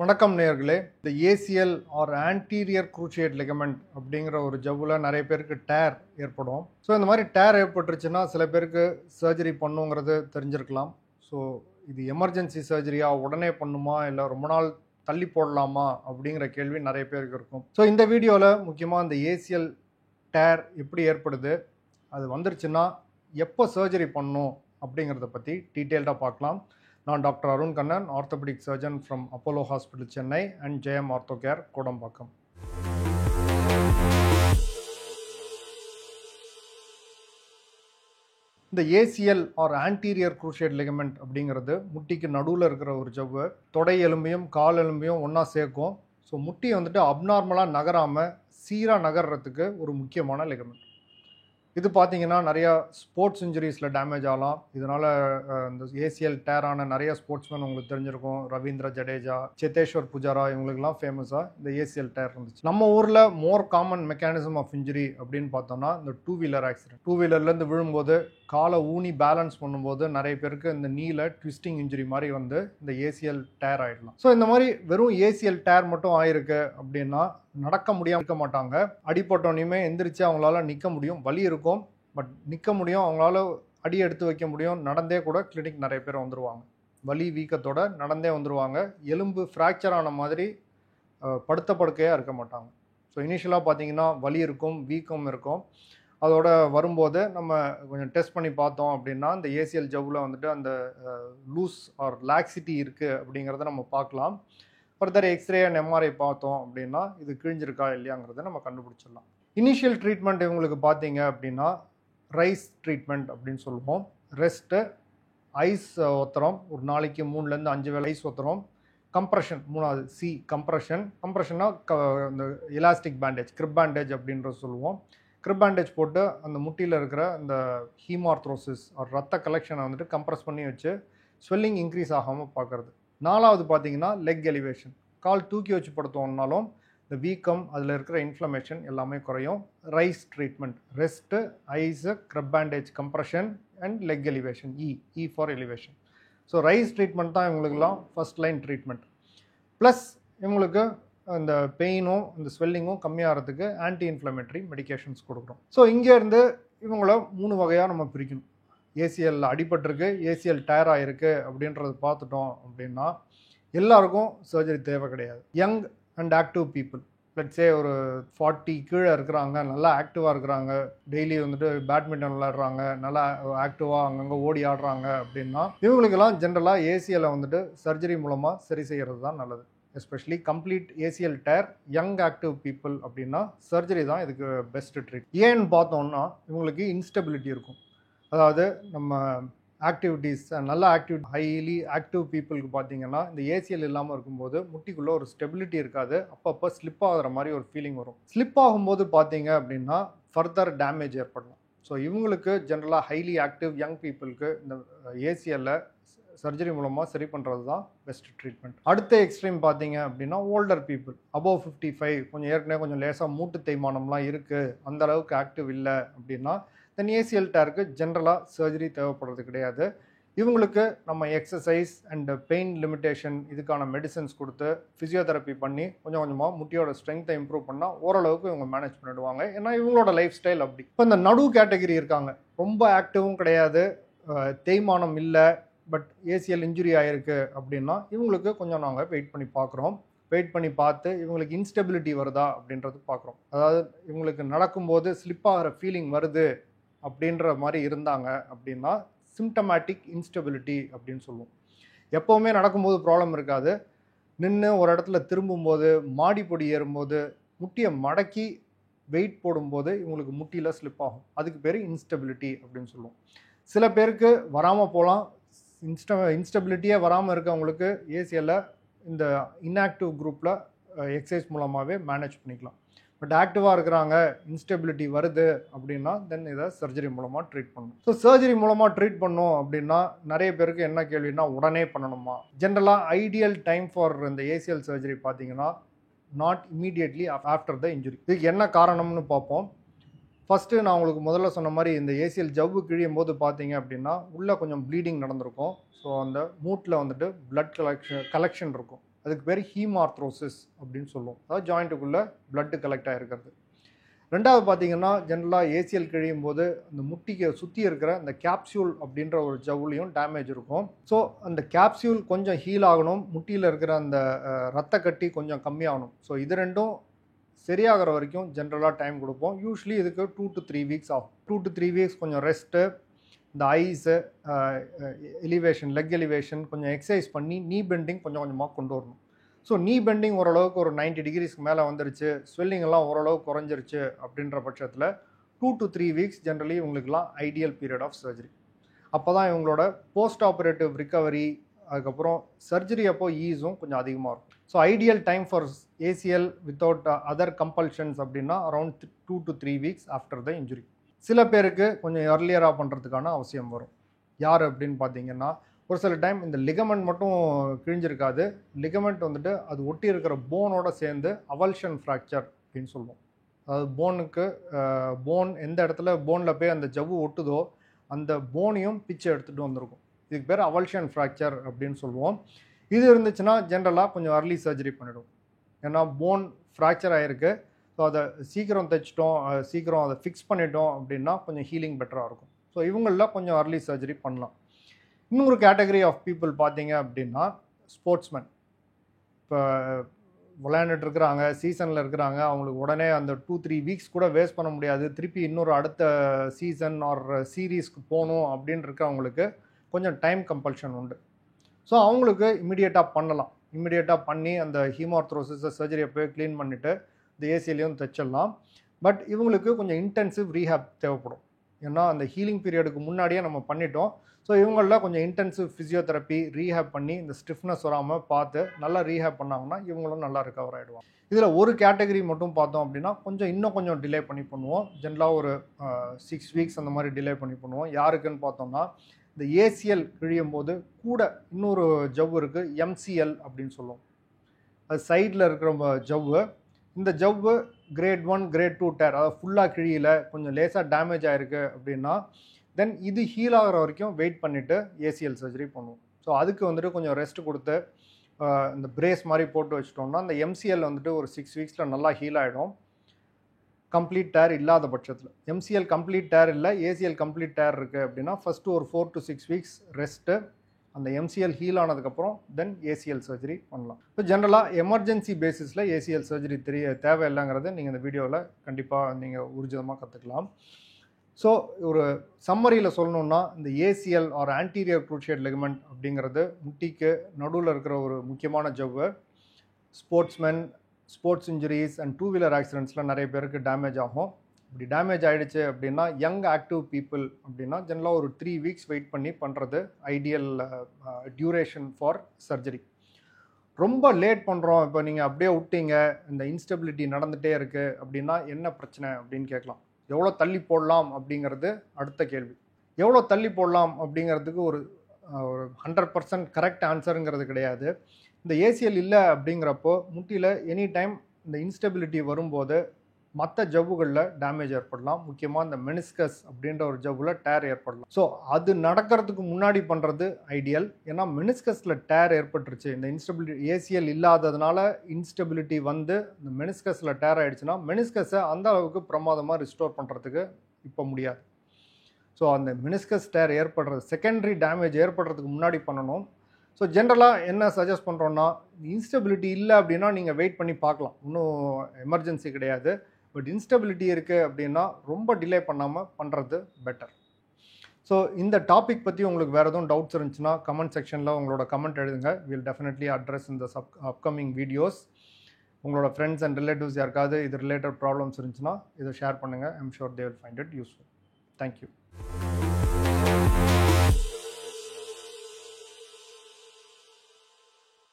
வணக்கம் நேயர்களே. இந்த ACL or anterior cruciate ligament அப்படிங்கிற ஒரு ஜவ்வில் நிறைய பேருக்கு டேர் ஏற்படும். ஸோ இந்த மாதிரி டேர் ஏற்பட்டுருச்சுன்னா சில பேருக்கு சர்ஜரி பண்ணுங்கிறது தெரிஞ்சிருக்கலாம். ஸோ இது எமர்ஜென்சி சர்ஜரியா, உடனே பண்ணுமா, இல்லை ரொம்ப நாள் தள்ளி போடலாமா அப்படிங்கிற கேள்வி நிறைய பேருக்கு இருக்கும். ஸோ இந்த வீடியோவில் முக்கியமாக இந்த ஏசிஎல் டேர் எப்படி ஏற்படுது, அது வந்துருச்சுன்னா எப்போ சர்ஜரி பண்ணணும் அப்படிங்கிறத பற்றி டீட்டெயில்டாக பார்க்கலாம். நான் doctor Arun Kannan, orthopaedic surgeon from Apollo hospital Chennai and Jayam ortho care Kodambakkam. இந்த ACL or anterior cruciate ligament அப்படிங்கிறது முட்டிக்கு நடுவில் இருக்கிற ஒரு ஜவ்வு. தொடை எலும்பையும் கால் எலும்பையும் ஒன்றா சேர்க்கும். ஸோ முட்டியை அப்நார்மலாக நகராமல் சீராக நகர்றதுக்கு ஒரு முக்கியமான லிகமெண்ட். இது பார்த்தீங்கன்னா நிறையா ஸ்போர்ட்ஸ் இன்ஜுரிஸில் டேமேஜ் ஆகலாம். இதனால் இந்த ஏசிஎல் டேரான நிறைய ஸ்போர்ட்ஸ்மேன் உங்களுக்கு தெரிஞ்சிருக்கும். ரவீந்திர ஜடேஜா, சேத்தேஸ்வர் புஜாரா, இவங்களுக்குலாம் ஃபேமஸாக இந்த ஏசிஎல் டேர் இருந்துச்சு. நம்ம ஊரில் more common mechanism of injury அப்படின்னு பார்த்தோம்னா இந்த டூ வீலர் ஆக்சிடென்ட். டூ வீலர்லேருந்து விழும்போது காலை ஊனி பேலன்ஸ் பண்ணும்போது நிறைய பேருக்கு இந்த நீல ட்விஸ்டிங் இன்ஜுரி மாதிரி இந்த ஏசிஎல் டேர் ஆகிடலாம். ஸோ இந்த மாதிரி வெறும் ஏசிஎல் டேர் மட்டும் ஆயிருக்கு அப்படின்னா நடக்க முடியாம இருக்க மாட்டாங்க. அடிப்பட்டோனையுமே எந்திரிச்சு அவங்களால நிற்க முடியும். வலி இருக்கும், பட் நிற்க முடியும், அவங்களால அடி எடுத்து வைக்க முடியும். நடந்தே கூட கிளினிக் நிறைய பேர் வந்துடுவாங்க. வலி வீக்கத்தோட நடந்தே வந்துடுவாங்க. எலும்பு ஃப்ராக்சர் ஆன மாதிரி படுத்த படுக்கையாக இருக்க மாட்டாங்க. ஸோ இனிஷியலாக பார்த்தீங்கன்னா வலி இருக்கும், வீக்கம் இருக்கும். அதோட வரும்போது நம்ம கொஞ்சம் டெஸ்ட் பண்ணி பார்த்தோம் அப்படின்னா இந்த ஏசிஎல் ஜவ்வில் அந்த லூஸ் ஆர் லாக்சிட்டி இருக்குது அப்படிங்கிறத நம்ம பார்க்கலாம். ஃபர்தர் எக்ஸ்ரே அண்ட் எம்ஆர்ஐ பார்த்தோம் அப்படின்னா இது கிழிஞ்சிருக்கா இல்லையாங்கிறத நம்ம கண்டுபிடிச்சிடலாம். இனிஷியல் ட்ரீட்மெண்ட் இவங்களுக்கு பார்த்தீங்க அப்படின்னா ரைஸ் ட்ரீட்மெண்ட் அப்படின்னு சொல்லுவோம். ரெஸ்ட்டு, ஐஸ் ஒத்தரம், ஒரு நாளைக்கு 3லேருந்து 5 வேளை ஐஸ் ஒத்தரம். கம்ப்ரெஷன், 3வது சி கம்ப்ரெஷன்னா இந்த எலாஸ்டிக் பேண்டேஜ், கிரிப் பேண்டேஜ் அப்படின்ற சொல்லுவோம். கிரிப் பேண்டேஜ் போட்டு அந்த முட்டியில் இருக்கிற இந்த ஹீமார்த்ரோசிஸ் ரத்த கலெக்ஷனை கம்ப்ரெஸ் பண்ணி வச்சு ஸ்வெல்லிங் இன்க்ரீஸ் ஆகாமல் பார்க்குறது. 4வது பார்த்தீங்கன்னா லெக் எலிவேஷன். கால் தூக்கி வச்சு படுத்தோம்னாலும் இந்த வீக்கம், அதில் இருக்கிற இன்ஃப்ளமேஷன் எல்லாமே குறையும். RICE treatment, rest, ice, crepe bandage, compression and leg elevation, E for elevation. So RICE treatment தான் இவங்களுக்குலாம் ஃபர்ஸ்ட் லைன் ட்ரீட்மெண்ட். ப்ளஸ் இவங்களுக்கு இந்த பெயினும் இந்த ஸ்வெல்லிங்கும் கம்மியாகிறதுக்கு ஆன்டி இன்ஃப்ளமேட்டரி மெடிகேஷன்ஸ் கொடுக்குறோம். ஸோ இங்கேருந்து இவங்கள 3 வகையாக நம்ம பிரிக்கணும். ஏசிஎல் அடிபட்டிருக்கு, ஏசிஎல் டயர் ஆகிருக்கு அப்படின்றத பார்த்துட்டோம் அப்படின்னா எல்லாருக்கும் சர்ஜரி தேவை கிடையாது. Young and active people, let's say ஒரு 40 கீழே இருக்கிறாங்க, நல்லா ஆக்டிவாக இருக்கிறாங்க, டெய்லி பேட்மிண்டன் விளையாடுறாங்க, நல்லா ஆக்டிவாக அங்கங்கே ஓடி ஆடுறாங்க அப்படின்னா இவங்களுக்கெல்லாம் ஜென்ரலாக ஏசிஎல்லை சர்ஜரி மூலமாக சரி செய்கிறது தான் நல்லது. Especially complete ACL tear young active people அப்படின்னா சர்ஜரி தான் இதுக்கு பெஸ்ட் ட்ரீட். ஏன்னு பார்த்தோம்னா இவங்களுக்கு இன்ஸ்டெபிலிட்டி இருக்கும். அதாவது நம்ம ஆக்டிவிட்டீஸ், நல்ல ஹைலி ஆக்டிவ் பீப்புளுக்கு பார்த்தீங்கன்னா இந்த ஏசிஎல் இல்லாமல் இருக்கும்போது முட்டிக்குள்ளே ஒரு ஸ்டெபிலிட்டி இருக்காது. அப்பப்போ ஸ்லிப் ஆகிற மாதிரி ஒரு ஃபீலிங் வரும். ஸ்லிப் ஆகும்போது பார்த்தீங்க அப்படின்னா ஃபர்தர் டேமேஜ் ஏற்படலாம். ஸோ இவங்களுக்கு ஜென்ரலாக ஹைலி ஆக்டிவ் யங் பீப்புளுக்கு இந்த ஏசிஎல்லை சர்ஜரி மூலமாக சரி பண்ணுறது தான் பெஸ்ட் ட்ரீட்மெண்ட். அடுத்த எக்ஸ்ட்ரீம் பார்த்தீங்க அப்படின்னா ஓல்டர் பீப்புள், அபவ் 55, ஏற்கனவே கொஞ்சம் லேசாக மூட்டு தேய்மானம்லாம் இருக்குது, அந்த அளவுக்கு ஆக்டிவ் இல்லை அப்படின்னா தென் ஏசிஎல் டேருக்கு ஜென்ரலாக சர்ஜரி தேவைப்படுறது கிடையாது. இவங்களுக்கு நம்ம எக்ஸசைஸ் அண்ட் பெயின் லிமிட்டேஷன் இதுக்கான மெடிசன்ஸ் கொடுத்து ஃபிசியோதெரப்பி பண்ணி கொஞ்சம் கொஞ்சமாக முட்டியோட ஸ்ட்ரென்த்தை இம்ப்ரூவ் பண்ணால் ஓரளவுக்கு இவங்க மேனேஜ் பண்ணிடுவாங்க. ஏன்னா இவங்களோட லைஃப் ஸ்டைல் அப்படி. இப்போ இந்த நடு கேட்டகரி இருக்காங்க, ரொம்ப ஆக்டிவும் கிடையாது, தேய்மானம் இல்லை, பட் ஏசிஎல் இன்ஜுரி ஆகிருக்கு அப்படின்னா இவங்களுக்கு கொஞ்சம் நாங்கள் வெயிட் பண்ணி பார்க்குறோம். வெயிட் பண்ணி பார்த்து இவங்களுக்கு இன்ஸ்டெபிலிட்டி வருதா அப்படின்றது பார்க்குறோம். அதாவது இவங்களுக்கு நடக்கும்போது ஸ்லிப் ஆகிற ஃபீலிங் வருது அப்படின்ற மாதிரி இருந்தாங்க அப்படின்னா சிம்டமேட்டிக் இன்ஸ்டெபிலிட்டி அப்படின்னு சொல்லுவோம். எப்போவுமே நடக்கும்போது ப்ராப்ளம் இருக்காது. நின்று ஒரு இடத்துல திரும்பும்போது, மாடிப்பொடி ஏறும்போது, முட்டியை மடக்கி வெயிட் போடும்போது இவங்களுக்கு முட்டியில் ஸ்லிப் ஆகும். அதுக்கு பேர் இன்ஸ்டெபிலிட்டி அப்படின்னு சொல்லுவோம். சில பேருக்கு வராமல் போகலாம். இன்ஸ்டெபிலிட்டியே வராமல் இருக்கவங்களுக்கு ஏசிஎல்ல இந்த இன்ஆக்டிவ் குரூப்பில் எக்ஸசைஸ் மூலமாகவே மேனேஜ் பண்ணிக்கலாம். பட் ஆக்டிவாக இருக்கிறாங்க, இன்ஸ்டெபிலிட்டி வருது அப்படின்னா தென் இதை சர்ஜரி மூலமாக ட்ரீட் பண்ணணும். ஸோ சர்ஜரி மூலமாக ட்ரீட் பண்ணோம் அப்படின்னா நிறைய பேருக்கு என்ன கேள்வினா உடனே பண்ணணுமா? ஜென்ரலாக ஐடியல் டைம் ஃபார் இந்த ஏசிஎல் சர்ஜரி பார்த்தீங்கன்னா not immediately after the injury. இதுக்கு என்ன காரணம்னு பார்ப்போம். ஃபஸ்ட்டு நான் உங்களுக்கு முதல்ல சொன்ன மாதிரி இந்த ஏசிஎல் ஜவ்வு கிழியும் போது பார்த்தீங்க அப்படின்னா உள்ளே கொஞ்சம் ப்ளீடிங் நடந்திருக்கும். ஸோ அந்த மூட்டில் பிளட் கலெக்ஷன் இருக்கும். அதுக்கு பேர் ஹீமார்த்ரோசிஸ் அப்படின்னு சொல்லுவோம். அதாவது ஜாயிண்ட்டுக்குள்ளே பிளட்டு கலெக்ட் ஆகிருக்கிறது. ரெண்டாவது பார்த்தீங்கன்னா ஜென்ரலாக ஏசிஎல் கிழியும் போது அந்த முட்டிக்கு சுற்றி இருக்கிற அந்த கேப்சியூல் அப்படின்ற ஒரு ஜவுலையும் டேமேஜ் இருக்கும். ஸோ அந்த கேப்சியூல் கொஞ்சம் ஹீல் ஆகணும், முட்டியில் இருக்கிற அந்த ரத்த கட்டி கொஞ்சம் கம்மியாகணும். ஸோ இது ரெண்டும் சரியாகிற வரைக்கும் ஜென்ரலாக டைம் கொடுப்போம். யூஸ்வலி இதுக்கு 2 to 3 வீக்ஸ் ஆகும். 2 to 3 வீக்ஸ் கொஞ்சம் ரெஸ்ட்டு, இந்த ஐஸு எலிவேஷன், லெக் எலிவேஷன் கொஞ்சம் எக்ஸசைஸ் பண்ணி நீ பெண்டிங் கொஞ்சம் கொஞ்சமாக கொண்டு வரணும். ஸோ நீ பெண்டிங் ஓரளவுக்கு ஒரு 90 டிகிரிஸ்க்கு மேலே வந்துருச்சு, ஸ்வெல்லிங் எல்லாம் ஓரளவுக்கு குறைஞ்சிருச்சு அப்படின்ற பட்சத்தில் 2 to 3 வீக்ஸ் ஜென்ரலி இவங்களுக்குலாம் ஐடியல் பீரியட் ஆஃப் சர்ஜரி. அப்போ தான் இவங்களோட போஸ்ட் ஆப்ரேட்டிவ் ரிகவரி, அதுக்கப்புறம் சர்ஜரி அப்போ ஈஸும் கொஞ்சம் அதிகமாக இருக்கும். So ideal time for ACL without other compulsions அப்படின்னா around 2 to 3 weeks after the injury. சில பேருக்கு கொஞ்சம் எர்லியராக பண்ணுறதுக்கான அவசியம் வரும். யார் அப்படின்னு பார்த்தீங்கன்னா, ஒரு சில டைம் இந்த லிகமெண்ட் மட்டும் கிழிஞ்சிருக்காது, லிகமெண்ட் வந்துட்டு அது ஒட்டி இருக்கிற போனோட சேர்ந்து அவல்ஷன் ஃப்ராக்சர் அப்படின்னு சொல்லுவோம். அதாவது போன் எந்த இடத்துல போனில் போய் அந்த ஜவ்வு ஒட்டுதோ அந்த போனையும் பிச்சு எடுத்துகிட்டு வந்திருக்கும். இதுக்கு பேர் அவல்ஷன் ஃப்ராக்சர் அப்படின்னு சொல்லுவோம். இது இருந்துச்சுன்னா ஜென்ரலாக கொஞ்சம் அர்லி சர்ஜரி பண்ணிவிடும். ஏன்னா போன் ஃப்ராக்சர் ஆகிருக்கு, ஸோ அதை சீக்கிரம் தைச்சிட்டோம், சீக்கிரம் அதை ஃபிக்ஸ் பண்ணிட்டோம் அப்படின்னா கொஞ்சம் ஹீலிங் பெட்டராக இருக்கும். ஸோ இவங்களில் கொஞ்சம் அர்லி சர்ஜரி பண்ணலாம். இன்னொரு கேட்டகரி ஆஃப் பீப்புள் பார்த்தீங்க அப்படின்னா ஸ்போர்ட்ஸ்மேன். இப்போ விளையாண்டுட்டு இருக்கிறாங்க, சீசனில் இருக்கிறாங்க, அவங்களுக்கு உடனே அந்த 2-3 வீக்ஸ் கூட வேஸ்ட் பண்ண முடியாது, திருப்பி இன்னொரு அடுத்த சீசன் ஆர் சீரீஸ்க்கு போகணும் அப்படின்னு இருக்கிறவங்களுக்கு கொஞ்சம் டைம் கம்பல்ஷன் உண்டு. ஸோ அவங்களுக்கு இமிடியேட்டாக பண்ணலாம். இமிடியேட்டாக பண்ணி அந்த ஹீமார்த்ரோசிஸை சர்ஜரியை போய் க்ளீன் பண்ணிவிட்டு இந்த ஏசிலையும் தைச்சிடலாம். பட் இவங்களுக்கு கொஞ்சம் இன்டென்சிவ் ரீஹேப் தேவைப்படும். ஏன்னா அந்த ஹீலிங் பீரியடுக்கு முன்னாடியே நம்ம பண்ணிட்டோம். ஸோ இவங்களில் கொஞ்சம் இன்டென்சிவ் ஃபிசியோதெரப்பி ரீஹேப் பண்ணி இந்த ஸ்டிஃப்னஸ் வராமல் பார்த்து நல்லா ரீஹேப் பண்ணாங்கன்னா இவங்களும் நல்லா ரிகவர் ஆகிடுவாங்க. இதில் ஒரு கேட்டகரி மட்டும் பார்த்தோம் அப்படின்னா இன்னும் கொஞ்சம் டிலே பண்ணி பண்ணுவோம். ஜென்ரலாக ஒரு 6 வீக்ஸ் அந்த மாதிரி டிலே பண்ணி பண்ணுவோம். யாருக்குன்னு பார்த்தோம்னா, இந்த ஏசிஎல் கிழியும் போது கூட இன்னொரு ஜவ்வு இருக்குது, எம்சிஎல் அப்படின்னு சொல்லுவோம். அது சைடில் இருக்கிற ஜவ்வு. இந்த ஜவ்வு கிரேட் 1 கிரேட் 2 டேர், அதாவது ஃபுல்லாக கிழியில் கொஞ்சம் லேசாக டேமேஜ் ஆகிருக்கு அப்படின்னா தென் இது ஹீல் ஆகிற வரைக்கும் வெயிட் பண்ணிவிட்டு ஏசிஎல் சர்ஜரி பண்ணுவோம். ஸோ அதுக்கு வந்துட்டு கொஞ்சம் ரெஸ்ட் கொடுத்து இந்த பிரேஸ் மாதிரி போட்டு வச்சிட்டோம்னா அந்த எம்சிஎல் வந்துட்டு ஒரு 6 வீக்ஸில் நல்லா ஹீல் ஆகிடும், கம்ப்ளீட் டேர் இல்லாத பட்சத்தில். எம்சிஎல் கம்ப்ளீட் டேர் இல்லை, ஏசிஎல் கம்ப்ளீட் டேர் இருக்குது அப்படின்னா ஃபஸ்ட்டு ஒரு 4 to 6 வீக்ஸ் ரெஸ்ட்டு, அந்த எம்சிஎல் ஹீல் ஆனதுக்கப்புறம் தென் ஏசிஎல் சர்ஜரி பண்ணலாம். இப்போ ஜென்ரலாக எமர்ஜென்சி பேசிஸில் ஏசிஎல் சர்ஜரி தேவையில்லைங்கிறது நீங்கள் இந்த வீடியோவில் கண்டிப்பாக நீங்கள் ஊர்ஜிதமாக கற்றுக்கலாம். ஸோ ஒரு சம்மரியில் சொல்லணுன்னா, இந்த ACL or anterior cruciate ligament அப்படிங்கிறது முட்டிக்கு நடுவில் இருக்கிற ஒரு முக்கியமான ஜவ்வு. ஸ்போர்ட்ஸ்மென், ஸ்போர்ட்ஸ் இன்ஜுரிஸ் அண்ட் 2-வீலர் ஆக்சிடென்ட்ஸில் நிறைய பேருக்கு டேமேஜ் ஆகும். இப்படி டேமேஜ் ஆகிடுச்சு அப்படின்னா யங் ஆக்டிவ் பீப்புள் அப்படின்னா ஜென்ரலாக ஒரு 3 வீக்ஸ் வெயிட் பண்ணி பண்ணுறது ஐடியல் டியூரேஷன் ஃபார் சர்ஜரி. ரொம்ப லேட் பண்ணுறோம், இப்போ நீங்கள் அப்படியே விட்டீங்க, இந்த இன்ஸ்டெபிலிட்டி நடந்துகிட்டே இருக்குது அப்படின்னா என்ன பிரச்சனை அப்படின்னு கேட்கலாம். எவ்வளோ தள்ளி போடலாம் அப்படிங்கிறது அடுத்த கேள்வி. எவ்வளோ தள்ளி போடலாம் அப்படிங்கிறதுக்கு ஒரு 100% கரெக்ட் ஆன்சருங்கிறது கிடையாது. இந்த ஏசிஎல் இல்லை அப்படிங்கிறப்போ முட்டியில் எனி டைம் இந்த இன்ஸ்டெபிலிட்டி வரும்போது மற்ற ஜவ்வுகளில் டேமேஜ் ஏற்படலாம். முக்கியமாக இந்த மெனிஸ்கஸ் அப்படின்ற ஒரு ஜவ்வில் டேர் ஏற்படலாம். ஸோ அது நடக்கிறதுக்கு முன்னாடி பண்ணுறது ஐடியல். ஏன்னா மெனிஸ்கஸில் டேர் ஏற்பட்டுருச்சு, இந்த இன்ஸ்டெபிலிட்டி ஏசிஎல் இல்லாததுனால இன்ஸ்டெபிலிட்டி வந்து இந்த மெனிஸ்கஸில் டேர் ஆகிடுச்சுன்னா மெனிஸ்கஸை அந்த அளவுக்கு பிரமாதமாக ரிஸ்டோர் பண்ணுறதுக்கு இப்போ முடியாது. ஸோ அந்த மெனிஸ்கஸ் டேர் ஏற்படுறது, செகண்டரி டேமேஜ் ஏற்படுறதுக்கு முன்னாடி பண்ணணும். ஸோ ஜென்ரலாக என்ன சஜஸ்ட் பண்ணுறோன்னா, இன்ஸ்டெபிலிட்டி இல்லை அப்படின்னா நீங்கள் வெயிட் பண்ணி பார்க்கலாம், இன்னும் எமர்ஜென்சி கிடையாது. பட் இன்ஸ்டெபிலிட்டி இருக்குது அப்படின்னா ரொம்ப டிலே பண்ணாமல் பண்ணுறது பெட்டர். ஸோ இந்த டாபிக் பற்றி உங்களுக்கு வேறு எதுவும் டவுட்ஸ் இருந்துச்சுன்னா கமெண்ட் செக்ஷனில் உங்களோட கமெண்ட் எழுதுங்க. வில் டெஃபினெட்லி அட்ரஸ் இந்த அப்கமிங் வீடியோஸ். உங்களோட ஃப்ரெண்ட்ஸ் அண்ட் ரிலேட்டிவ்ஸ் யாருக்காவது இது ரிலேட்டட் ப்ராப்ளம்ஸ் இருந்துச்சுன்னா இதை ஷேர் பண்ணுங்கள். I'm sure they will find it useful. Thank you.